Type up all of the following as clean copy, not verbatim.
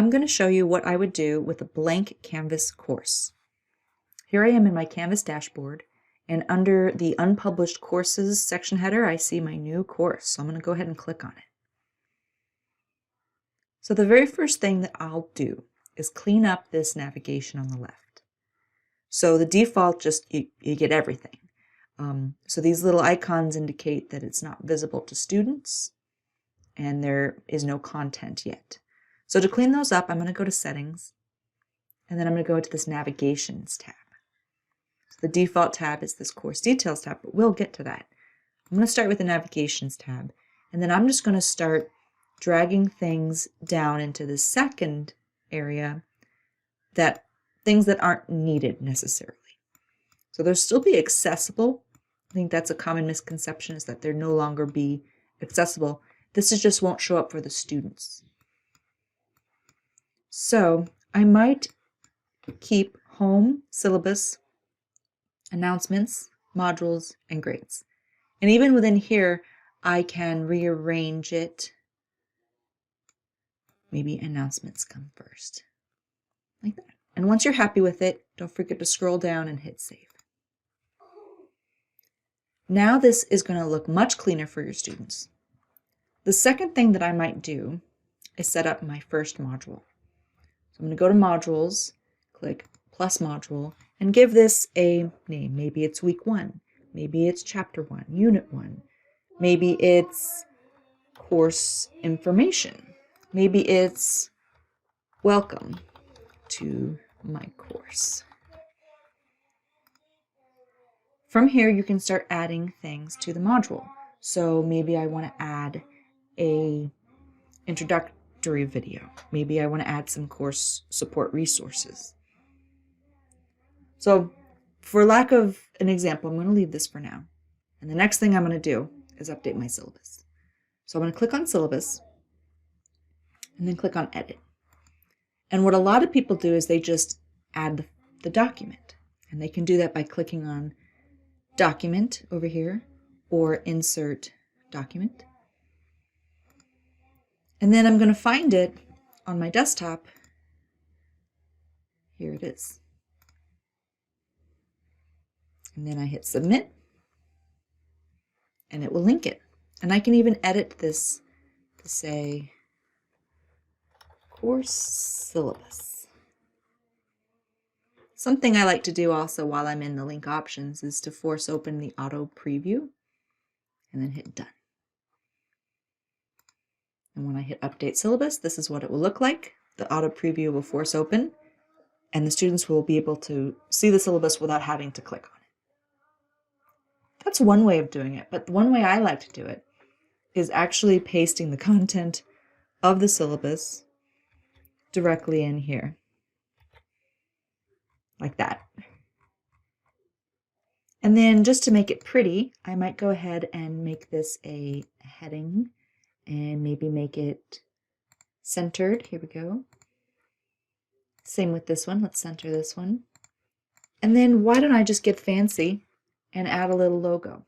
I'm going to show you what I would do with a blank Canvas course. Here I am in my Canvas dashboard, and under the Unpublished Courses section header, I see my new course. So I'm going to go ahead and click on it. So the very first thing that I'll do is clean up this navigation on the left. So the default, just you get everything. So these little icons indicate that it's not visible to students, and there is no content yet. So to clean those up, I'm going to go to Settings, and then I'm going to go to this Navigations tab. So the default tab is this Course Details tab, but we'll get to that. I'm going to start with the Navigations tab, and then I'm just going to start dragging things down into the second area, things that aren't needed necessarily. So they'll still be accessible. I think that's a common misconception, is that they'll no longer be accessible. This just won't show up for the students. So I might keep home, syllabus, announcements, modules, and grades. And even within here, I can rearrange it. Maybe announcements come first, like that. And once you're happy with it, don't forget to scroll down and hit save. Now this is going to look much cleaner for your students. The second thing that I might do is set up my first module. So I'm going to go to Modules, click Plus Module, and give this a name. Maybe it's Week 1. Maybe it's Chapter 1, Unit 1. Maybe it's Course Information. Maybe it's Welcome to my course. From here, you can start adding things to the module. So maybe I want to add an introductory video. Maybe I want to add some course support resources. So for lack of an example, I'm going to leave this for now. And the next thing I'm going to do is update my syllabus. So I'm going to click on Syllabus and then click on Edit. And what a lot of people do is they just add the document. And they can do that by clicking on Document over here, or Insert Document. And then I'm going to find it on my desktop. Here it is. And then I hit Submit, and it will link it. And I can even edit this to say Course Syllabus. Something I like to do also while I'm in the link options is to force open the auto preview and then hit Done. And when I hit Update Syllabus, this is what it will look like. The auto preview will force open, and the students will be able to see the syllabus without having to click on it. That's one way of doing it, but one way I like to do it is actually pasting the content of the syllabus directly in here, like that. And then just to make it pretty, I might go ahead and make this a heading and maybe make it centered. Here we go. Same with this one. Let's center this one. And then why don't I just get fancy and add a little logo?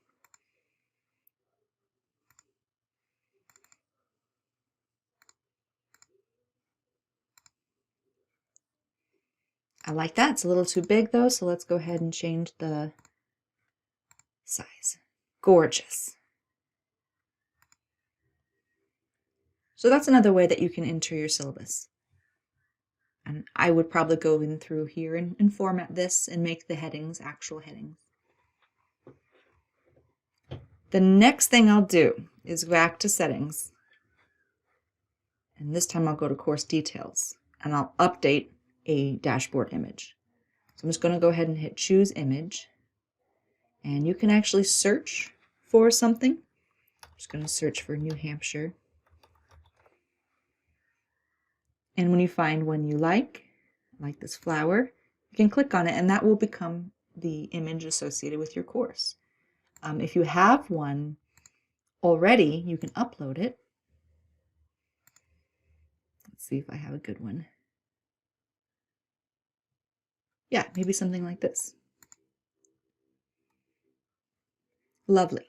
I like that. It's a little too big though, so let's go ahead and change the size. Gorgeous. So that's another way that you can enter your syllabus. And I would probably go in through here and format this and make the headings actual headings. The next thing I'll do is go back to Settings. And this time I'll go to Course Details, and I'll update a dashboard image. So I'm just going to go ahead and hit Choose Image, and you can actually search for something. I'm just going to search for New Hampshire, and when you find one you like this flower, you can click on it, and that will become the image associated with your course. If you have one already, you can upload it. Let's see if I have a good one. Yeah, maybe something like this. Lovely.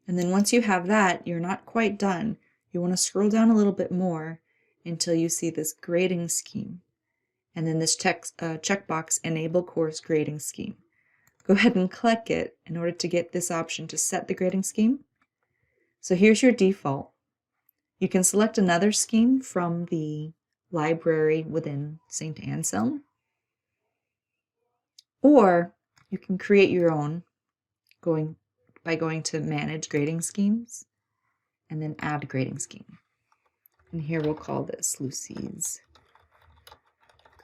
And then once you have that, you're not quite done. You want to scroll down a little bit more, until you see this grading scheme. And then this checkbox, Enable Course Grading Scheme. Go ahead and click it in order to get this option to set the grading scheme. So here's your default. You can select another scheme from the library within St. Anselm, or you can create your own by going to Manage Grading Schemes and then Add Grading Scheme. And here we'll call this Lucy's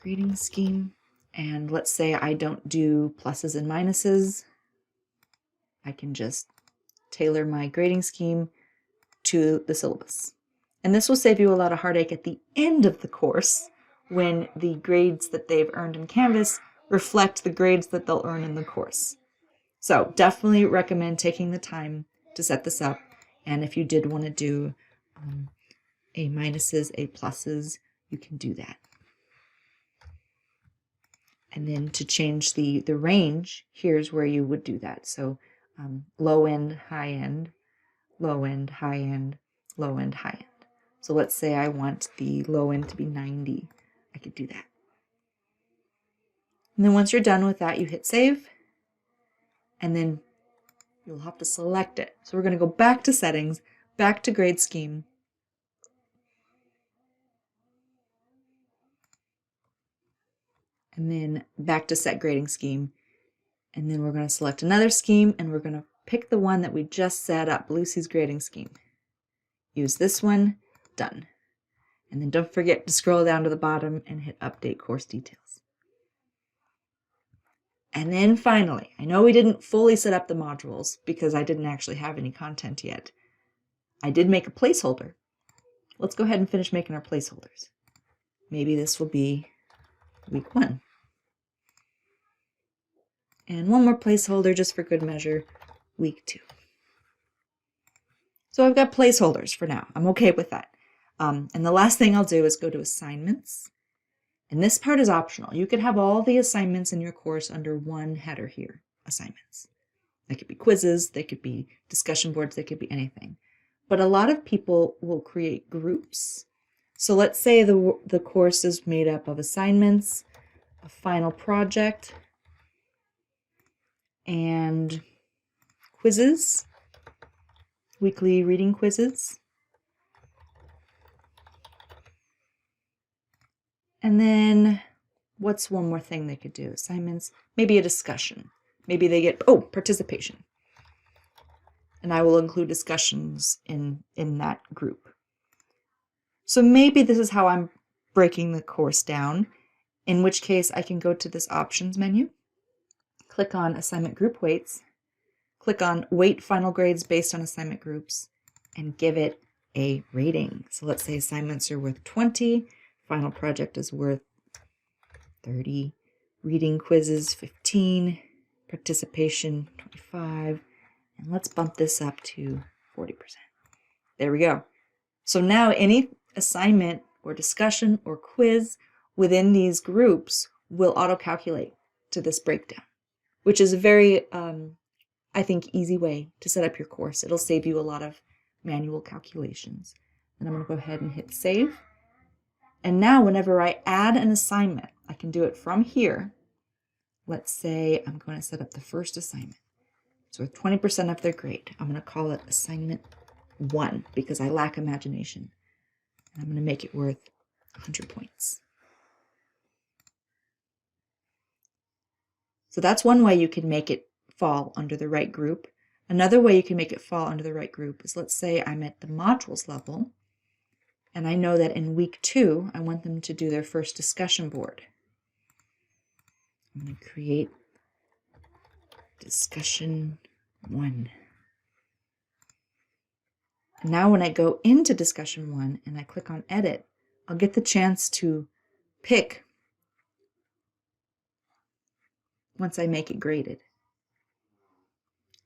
Grading Scheme. And let's say I don't do pluses and minuses. I can just tailor my grading scheme to the syllabus. And this will save you a lot of heartache at the end of the course when the grades that they've earned in Canvas reflect the grades that they'll earn in the course. So definitely recommend taking the time to set this up. And if you did want to do A minuses, A pluses, you can do that. And then to change the range, here's where you would do that. So low end, high end, low end, high end, low end, high end. So let's say I want the low end to be 90. I could do that. And then once you're done with that, you hit save. And then you'll have to select it. So we're going to go back to settings, back to grade scheme. And then back to set grading scheme. And then we're going to select another scheme and we're going to pick the one that we just set up, Lucy's grading scheme. Use this one, done. And then don't forget to scroll down to the bottom and hit update course details. And then finally, I know we didn't fully set up the modules because I didn't actually have any content yet. I did make a placeholder. Let's go ahead and finish making our placeholders. Maybe this will be week 1. And one more placeholder just for good measure, week 2. So I've got placeholders for now. I'm okay with that. And the last thing I'll do is go to assignments. And this part is optional. You could have all the assignments in your course under one header here, assignments. They could be quizzes, they could be discussion boards, they could be anything. But a lot of people will create groups. So let's say the course is made up of assignments, a final project, and quizzes, weekly reading quizzes. And then what's one more thing they could do? Assignments, maybe a discussion. Maybe they get, participation. And I will include discussions in that group. So maybe this is how I'm breaking the course down, in which case I can go to this options menu, click on assignment group weights, click on weight final grades based on assignment groups, and give it a rating. So let's say assignments are worth 20, final project is worth 30, reading quizzes 15, participation 25, and let's bump this up to 40%. There we go. So now any assignment or discussion or quiz within these groups will auto-calculate to this breakdown, which is a very, I think, easy way to set up your course. It'll save you a lot of manual calculations. And I'm going to go ahead and hit save. And now whenever I add an assignment, I can do it from here. Let's say I'm going to set up the first assignment. It's worth 20% of their grade. I'm going to call it assignment 1 because I lack imagination. And I'm going to make it worth 100 points. So that's one way you can make it fall under the right group. Another way you can make it fall under the right group is, let's say I'm at the modules level, and I know that in week 2, I want them to do their first discussion board. I'm going to create discussion 1. And now when I go into discussion 1 and I click on edit, I'll get the chance to pick once I make it graded.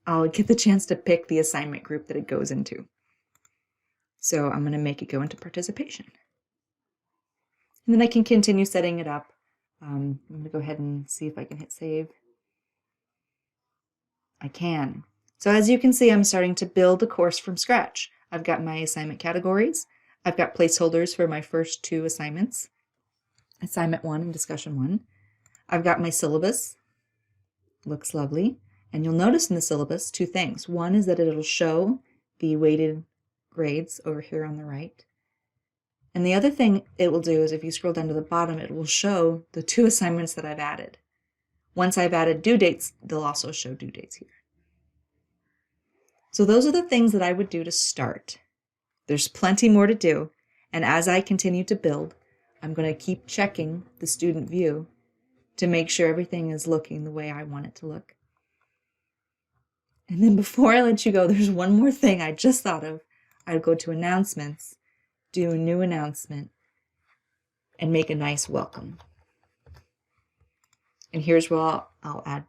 I'll get the chance to pick the assignment group that it goes into. So I'm going to make it go into participation. And then I can continue setting it up. I'm going to go ahead and see if I can hit save. I can. So as you can see, I'm starting to build a course from scratch. I've got my assignment categories. I've got placeholders for my first 2 assignments, assignment 1 and discussion 1. I've got my syllabus, looks lovely. And you'll notice in the syllabus 2 things. One is that it'll show the weighted grades over here on the right. And the other thing it will do is if you scroll down to the bottom, it will show the 2 assignments that I've added. Once I've added due dates, they'll also show due dates here. So those are the things that I would do to start. There's plenty more to do, and as I continue to build, I'm going to keep checking the student view to make sure everything is looking the way I want it to look. And then before I let you go, there's one more thing I just thought of. I'd go to announcements, do a new announcement, and make a nice welcome. And here's where I'll add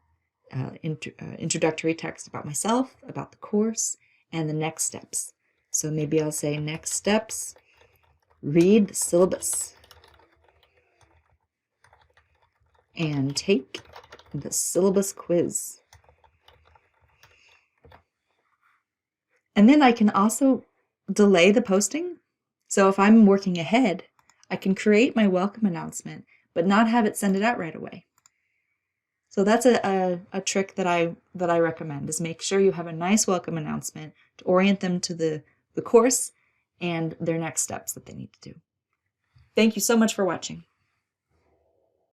introductory text about myself, about the course, and the next steps. So maybe I'll say next steps, read the syllabus, and take the syllabus quiz. And then I can also delay the posting. So if I'm working ahead, I can create my welcome announcement, but not have it send it out right away. So that's a trick that I recommend, is make sure you have a nice welcome announcement to orient them to the course and their next steps that they need to do. Thank you so much for watching.